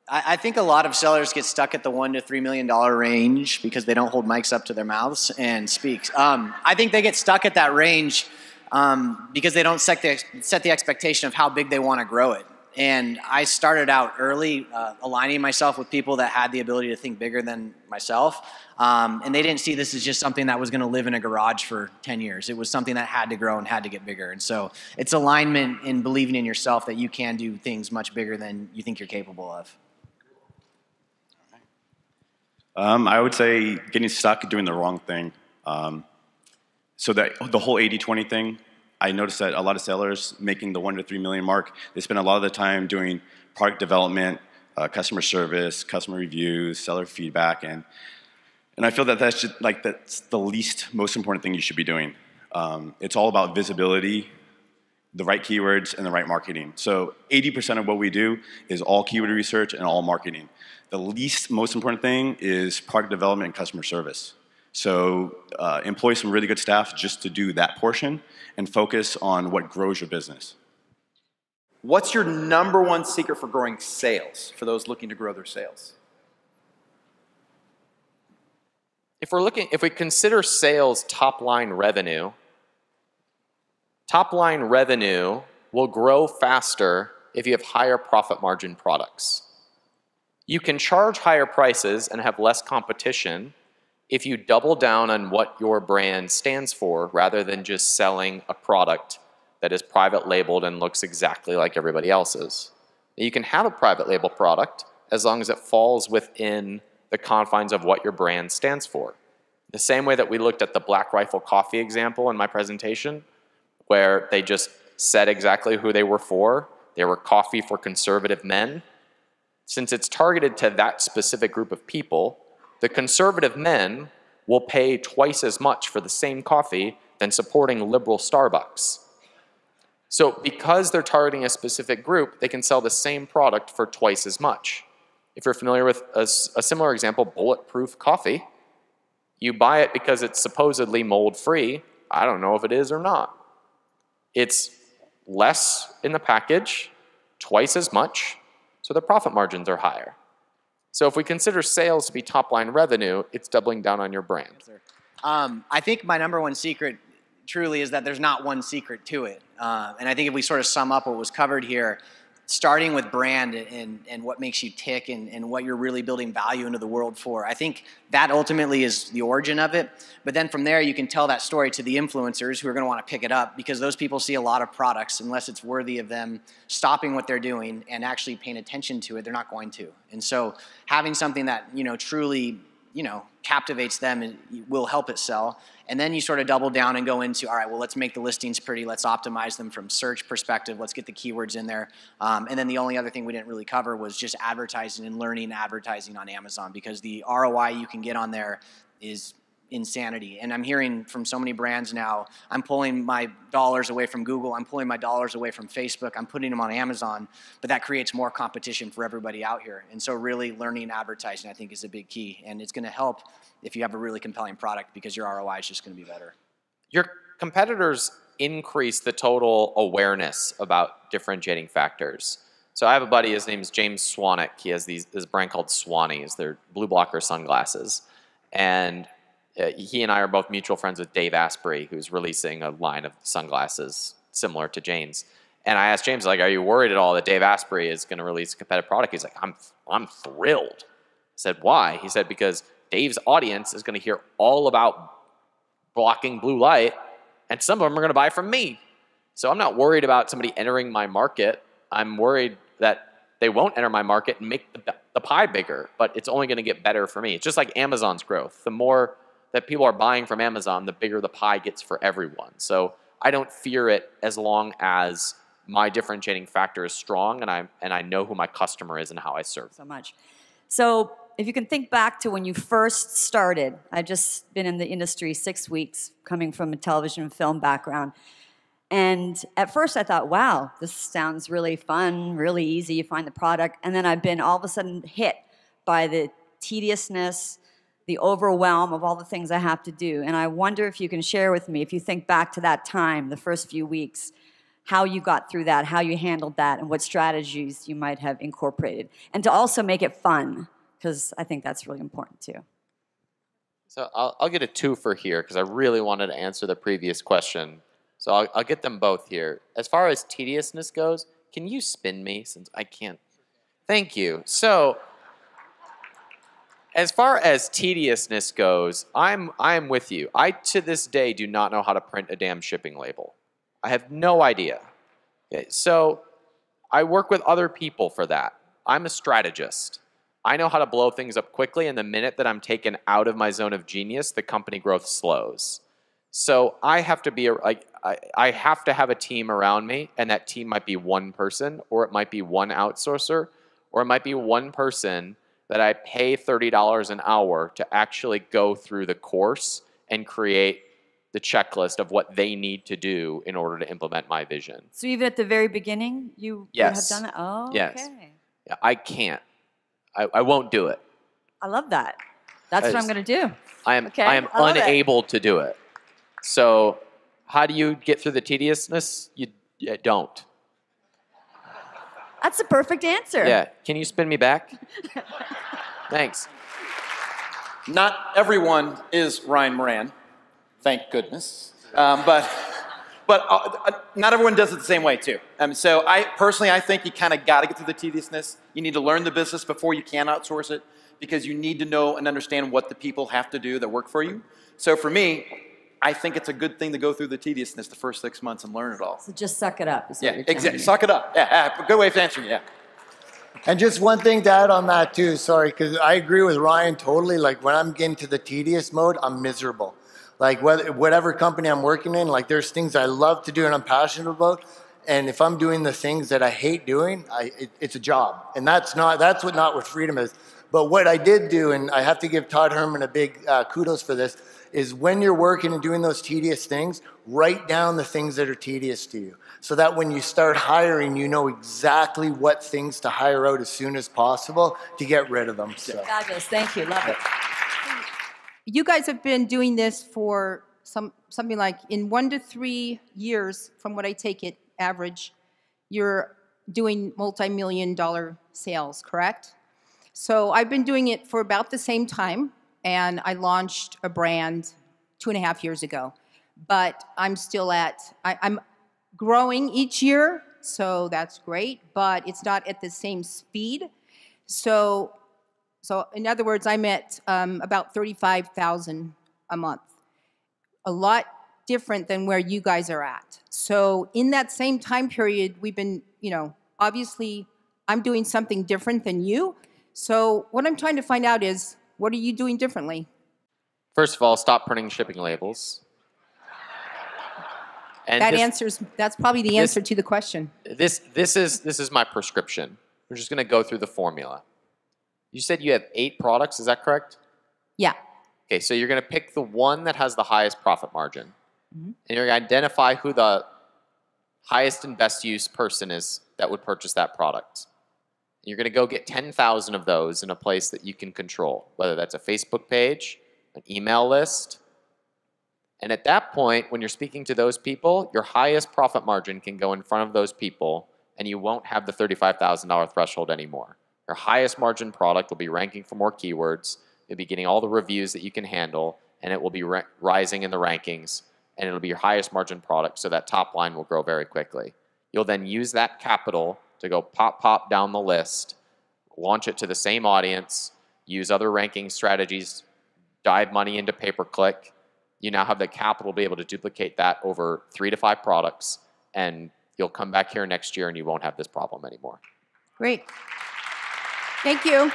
I think a lot of sellers get stuck at the $1 to $3 million range because they don't hold mics up to their mouths and speak. I think they get stuck at that range because they don't set the expectation of how big they want to grow it. And I started out early aligning myself with people that had the ability to think bigger than myself. And they didn't see this as just something that was going to live in a garage for 10 years. It was something that had to grow and had to get bigger. And so it's alignment in believing in yourself that you can do things much bigger than you think you're capable of. I would say getting stuck doing the wrong thing. So the whole 80-20 thing, I noticed that a lot of sellers making the 1 to 3 million mark, they spend a lot of the time doing product development, customer service, customer reviews, seller feedback, and I feel that that's the least most important thing you should be doing. It's all about visibility, the right keywords, and the right marketing. So 80% of what we do is all keyword research and all marketing. The least most important thing is product development and customer service. So employ some really good staff just to do that portion and focus on what grows your business. What's your number one secret for growing sales for those looking to grow their sales? If we consider sales top-line revenue will grow faster if you have higher profit margin products. You can charge higher prices and have less competition if you double down on what your brand stands for rather than just selling a product that is private labeled and looks exactly like everybody else's. You can have a private label product as long as it falls within the confines of what your brand stands for. The same way that we looked at the Black Rifle Coffee example in my presentation, where they just said exactly who they were for. They were coffee for conservative men. Since it's targeted to that specific group of people, the conservative men will pay twice as much for the same coffee than supporting liberal Starbucks. So because they're targeting a specific group, they can sell the same product for twice as much. If you're familiar with a similar example, Bulletproof coffee, you buy it because it's supposedly mold-free. I don't know if it is or not. It's less in the package, twice as much, so the profit margins are higher. So if we consider sales to be top-line revenue, it's doubling down on your brand. I think my number one secret truly is that there's not one secret to it. And I think if we sort of sum up what was covered here, starting with brand and what makes you tick and what you're really building value into the world for, I think that ultimately is the origin of it. But then from there, you can tell that story to the influencers who are going to want to pick it up because those people see a lot of products. Unless it's worthy of them stopping what they're doing and actually paying attention to it, they're not going to. And so having something that, truly, captivates them will help it sell. And then you sort of double down and go into, all right, well, let's make the listings pretty. Let's optimize them from search perspective. Let's get the keywords in there. And then the only other thing we didn't really cover was just advertising and learning advertising on Amazon because the ROI you can get on there is insanity. And I'm hearing from so many brands now, I'm pulling my dollars away from Google. I'm pulling my dollars away from Facebook. I'm putting them on Amazon. But that creates more competition for everybody out here. And so really learning advertising, I think, is a big key. And it's going to help if you have a really compelling product because your ROI is just going to be better. Your competitors increase the total awareness about differentiating factors. So I have a buddy, his name is James Swanick. He has this brand called Swannies. They're blue blocker sunglasses. And he and I are both mutual friends with Dave Asprey, who's releasing a line of sunglasses similar to Jane's. And I asked James, are you worried at all that Dave Asprey is going to release a competitive product? He's like, I'm thrilled. I said, why? He said, because Dave's audience is going to hear all about blocking blue light, and some of them are going to buy from me. So I'm not worried about somebody entering my market. I'm worried that they won't enter my market and make the pie bigger, but it's only going to get better for me. It's just like Amazon's growth. The more that people are buying from Amazon, the bigger the pie gets for everyone. So I don't fear it as long as my differentiating factor is strong and I know who my customer is and how I serve. So much. So if you can think back to when you first started, I've just been in the industry 6 weeks, coming from a television and film background. And at first I thought, wow, this sounds really fun, really easy. You find the product. And then I've been all of a sudden hit by the tediousness, the overwhelm of all the things I have to do. And I wonder if you can share with me, if you think back to that time, the first few weeks, how you got through that, how you handled that, and what strategies you might have incorporated. And to also make it fun, because I think that's really important too. So I'll get a twofer here because I really wanted to answer the previous question. So I'll get them both here. As far as tediousness goes, can you spin me since I can't? Thank you. So as far as tediousness goes, I'm with you. I, to this day, do not know how to print a damn shipping label. I have no idea. Okay, so I work with other people for that. I'm a strategist. I know how to blow things up quickly, and the minute that I'm taken out of my zone of genius, the company growth slows. So I have to be I have to have a team around me, and that team might be one person, or it might be one outsourcer, or it might be one person that I pay $30 an hour to actually go through the course and create the checklist of what they need to do in order to implement my vision. So even at the very beginning, you would Yes. have done it? Oh, Yes. okay. Yeah, I can't. I won't do it. I love that. That's what I'm going to do. I am I love it. unable to do it. So how do you get through the tediousness? You don't. That's the perfect answer. Yeah. Can you spin me back? Thanks. Not everyone is Ryan Moran, thank goodness. But not everyone does it the same way too. So I think you kind of got to get through the tediousness. You need to learn the business before you can outsource it, because you need to know and understand what the people have to do that work for you. So for me, I think it's a good thing to go through the tediousness the first 6 months and learn it all. So just suck it up. Is what Yeah, you're telling exactly. me. Suck it up. Yeah, good way of answering. Yeah. And just one thing to add on that too, sorry, because I agree with Ryan totally. Like when I'm getting to the tedious mode, I'm miserable. Like whatever company I'm working in, like there's things I love to do and I'm passionate about. And if I'm doing the things that I hate doing, it's a job. And that's what Not With Freedom is. But what I did do, and I have to give Todd Herman a big kudos for this, is when you're working and doing those tedious things, write down the things that are tedious to you. So that when you start hiring, you know exactly what things to hire out as soon as possible to get rid of them. So. Fabulous. Thank you. Love it. You guys have been doing this for something like in 1 to 3 years, from what I take it, average, you're doing multi-million-dollar sales, correct? So I've been doing it for about the same time, and I launched a brand 2.5 years ago. But I'm still I'm growing each year, so that's great, but it's not at the same speed. So in other words, I'm at about 35,000 a month. A lot different than where you guys are at. So in that same time period, we've been, obviously I'm doing something different than you. So what I'm trying to find out is, what are you doing differently? First of all, stop printing shipping labels. And That's probably the answer to the question. This is my prescription. We're just going to go through the formula. You said you have 8 products, is that correct? Yeah. Okay, so you're going to pick the one that has the highest profit margin. Mm-hmm. And you're going to identify who the highest and best use person is that would purchase that product. And you're going to go get 10,000 of those in a place that you can control, whether that's a Facebook page, an email list. And at that point, when you're speaking to those people, your highest profit margin can go in front of those people, and you won't have the $35,000 threshold anymore. Your highest margin product will be ranking for more keywords, you'll be getting all the reviews that you can handle, and it will be rising in the rankings, and it'll be your highest margin product, so that top line will grow very quickly. You'll then use that capital to go pop down the list, launch it to the same audience, use other ranking strategies, dive money into pay-per-click. You now have the capital to be able to duplicate that over 3 to 5 products, and you'll come back here next year and you won't have this problem anymore. Great. Thank you.